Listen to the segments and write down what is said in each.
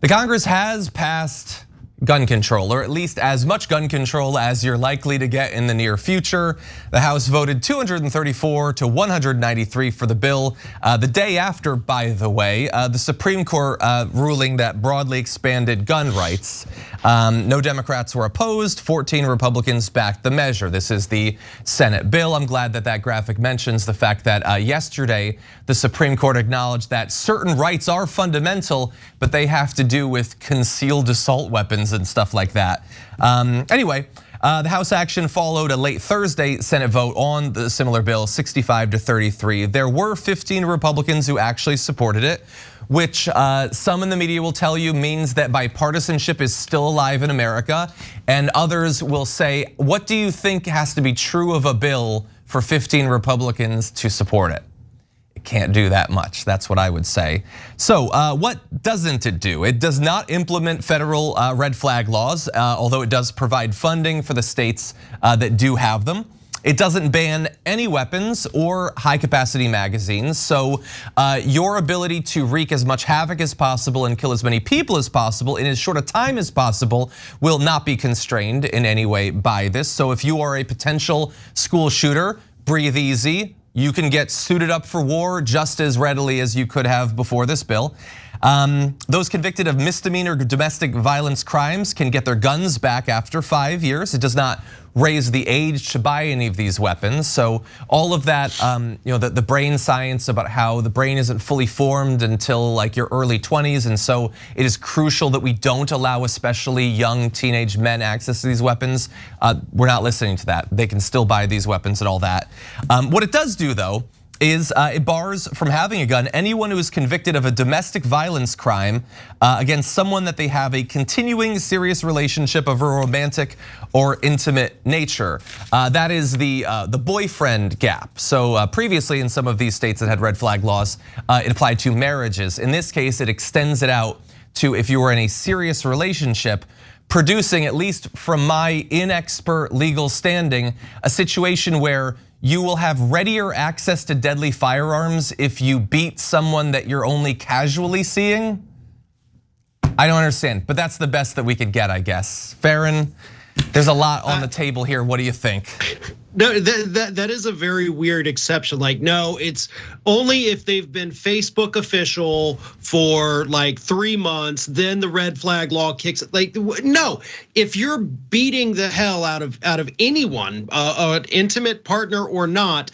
The Congress has passed gun control, or at least as much gun control as you're likely to get in the near future. The House voted 234 to 193 for the bill. The day after, by the way, the Supreme Court ruling that broadly expanded gun rights. No Democrats were opposed, 14 Republicans backed the measure. This is the Senate bill. I'm glad that that graphic mentions the fact that yesterday the Supreme Court acknowledged that certain rights are fundamental, but they have to do with concealed assault weapons and stuff like that. Anyway, the House action followed a late Thursday Senate vote on the similar bill, 65 to 33. There were 15 Republicans who actually supported it, which some in the media will tell you means that bipartisanship is still alive in America. And others will say, what do you think has to be true of a bill for 15 Republicans to support it? Can't do that much, that's what I would say. So what doesn't it do? It does not implement federal red flag laws, although it does provide funding for the states that do have them. It doesn't ban any weapons or high capacity magazines. So your ability to wreak as much havoc as possible and kill as many people as possible in as short a time as possible will not be constrained in any way by this. So if you are a potential school shooter, breathe easy. You can get suited up for war just as readily as you could have before this bill. Those convicted of misdemeanor domestic violence crimes can get their guns back after 5 years. It does not raise the age to buy any of these weapons. So all of that, the brain science about how the brain isn't fully formed until like your early 20s. And so it is crucial that we don't allow especially young teenage men access to these weapons. We're not listening to that. They can still buy these weapons and all that. What it does do though, is it bars from having a gun anyone who is convicted of a domestic violence crime against someone that they have a continuing serious relationship of a romantic or intimate nature. That is the boyfriend gap. So previously in some of these states that had red flag laws, it applied to marriages. In this case, it extends it out to if you were in a serious relationship, producing, at least from my inexpert legal standing, a situation where you will have readier access to deadly firearms if you beat someone that you're only casually seeing. I don't understand, but that's the best that we could get, I guess. Farron, there's a lot on the table here. What do you think? No, that is a very weird exception. Like, no, it's only if they've been Facebook official for like 3 months, then the red flag law kicks it. Like, no, if you're beating the hell out of anyone, an intimate partner or not,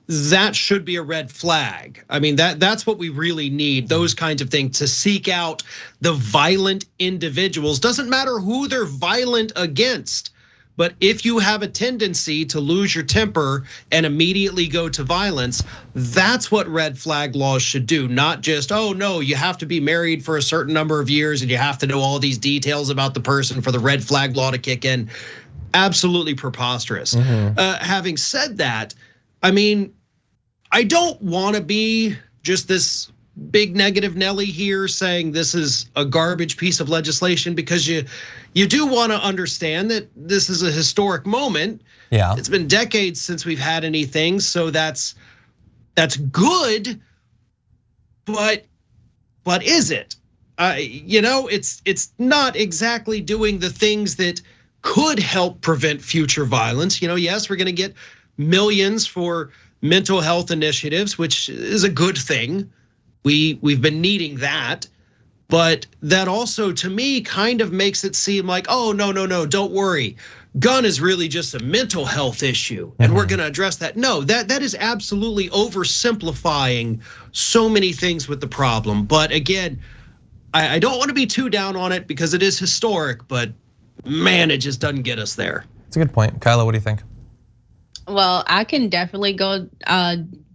that should be a red flag. I mean, that's what we really need, those kinds of things, to seek out the violent individuals. Doesn't matter who they're violent against. But if you have a tendency to lose your temper and immediately go to violence, that's what red flag laws should do. Not just, oh no, you have to be married for a certain number of years and you have to know all these details about the person for the red flag law to kick in. Absolutely preposterous. Having said that, I mean, I don't want to be just this big negative Nelly here saying this is a garbage piece of legislation, because you do want to understand that this is a historic moment. Yeah, it's been decades since we've had anything, so that's good. But is it? It's not exactly doing the things that could help prevent future violence. Yes, we're going to get millions for mental health initiatives, which is a good thing. We've been needing that, but that also to me kind of makes it seem like, oh no, don't worry. Gun is really just a mental health issue and we're gonna address that. No, that is absolutely oversimplifying so many things with the problem. But again, I don't want to be too down on it because it is historic, but man, it just doesn't get us there. It's a good point. Kyla, what do you think? Well, I can definitely go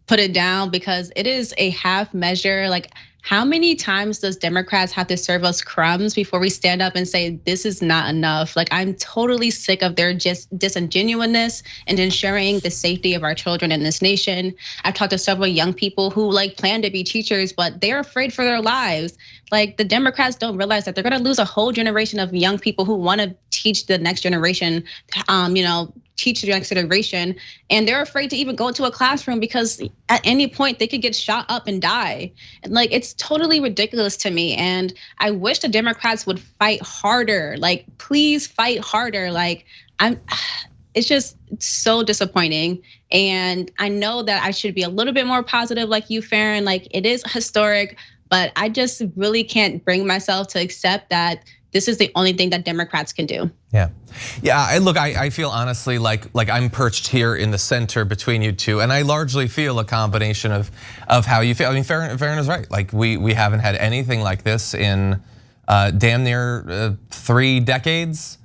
put it down because it is a half measure. Like, how many times does Democrats have to serve us crumbs before we stand up and say this is not enough? Like, I'm totally sick of their just disingenuousness and ensuring the safety of our children in this nation. I've talked to several young people who plan to be teachers, but they're afraid for their lives. Like, the Democrats don't realize that they're gonna lose a whole generation of young people who wanna teach the next generation, teach the next generation. And they're afraid to even go into a classroom because at any point they could get shot up and die. And like, it's totally ridiculous to me. And I wish the Democrats would fight harder. Like, please fight harder. Like, it's just so disappointing. And I know that I should be a little bit more positive like you, Farron. Like, it is historic, but I just really can't bring myself to accept that this is the only thing that Democrats can do. Yeah, look, I feel honestly like I'm perched here in the center between you two, and I largely feel a combination of how you feel. I mean, Farron is right. Like we haven't had anything like this in damn near 3 decades.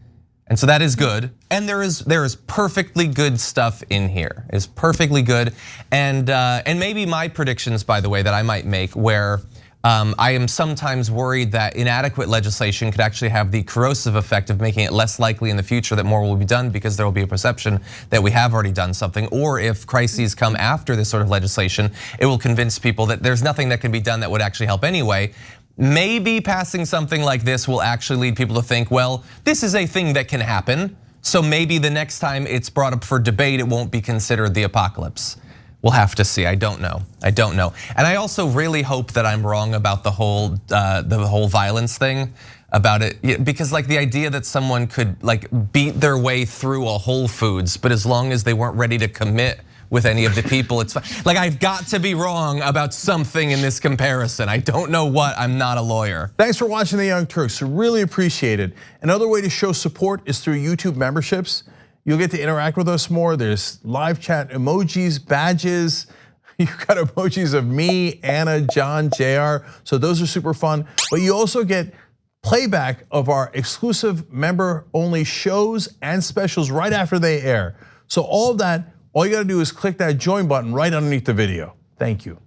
And so that is good, and there is perfectly good stuff in here. It's perfectly good, and maybe my predictions, by the way, that I might make, where I am sometimes worried that inadequate legislation could actually have the corrosive effect of making it less likely in the future that more will be done because there will be a perception that we have already done something. Or if crises come after this sort of legislation, it will convince people that there's nothing that can be done that would actually help anyway. Maybe passing something like this will actually lead people to think, well, this is a thing that can happen. So maybe the next time it's brought up for debate, it won't be considered the apocalypse. We'll have to see. I don't know. And I also really hope that I'm wrong about the whole violence thing about it, because like the idea that someone could like beat their way through a Whole Foods, but as long as they weren't ready to commit with any of the people, it's fine. Like, I've got to be wrong about something in this comparison. I don't know what, I'm not a lawyer. Thanks for watching the Young Turks, really appreciate it. Another way to show support is through YouTube memberships. You'll get to interact with us more. There's live chat emojis, badges. You've got emojis of me, Anna, John, JR. So those are super fun. But you also get playback of our exclusive member only shows and specials right after they air. So all of that, all you gotta do is click that join button right underneath the video. Thank you.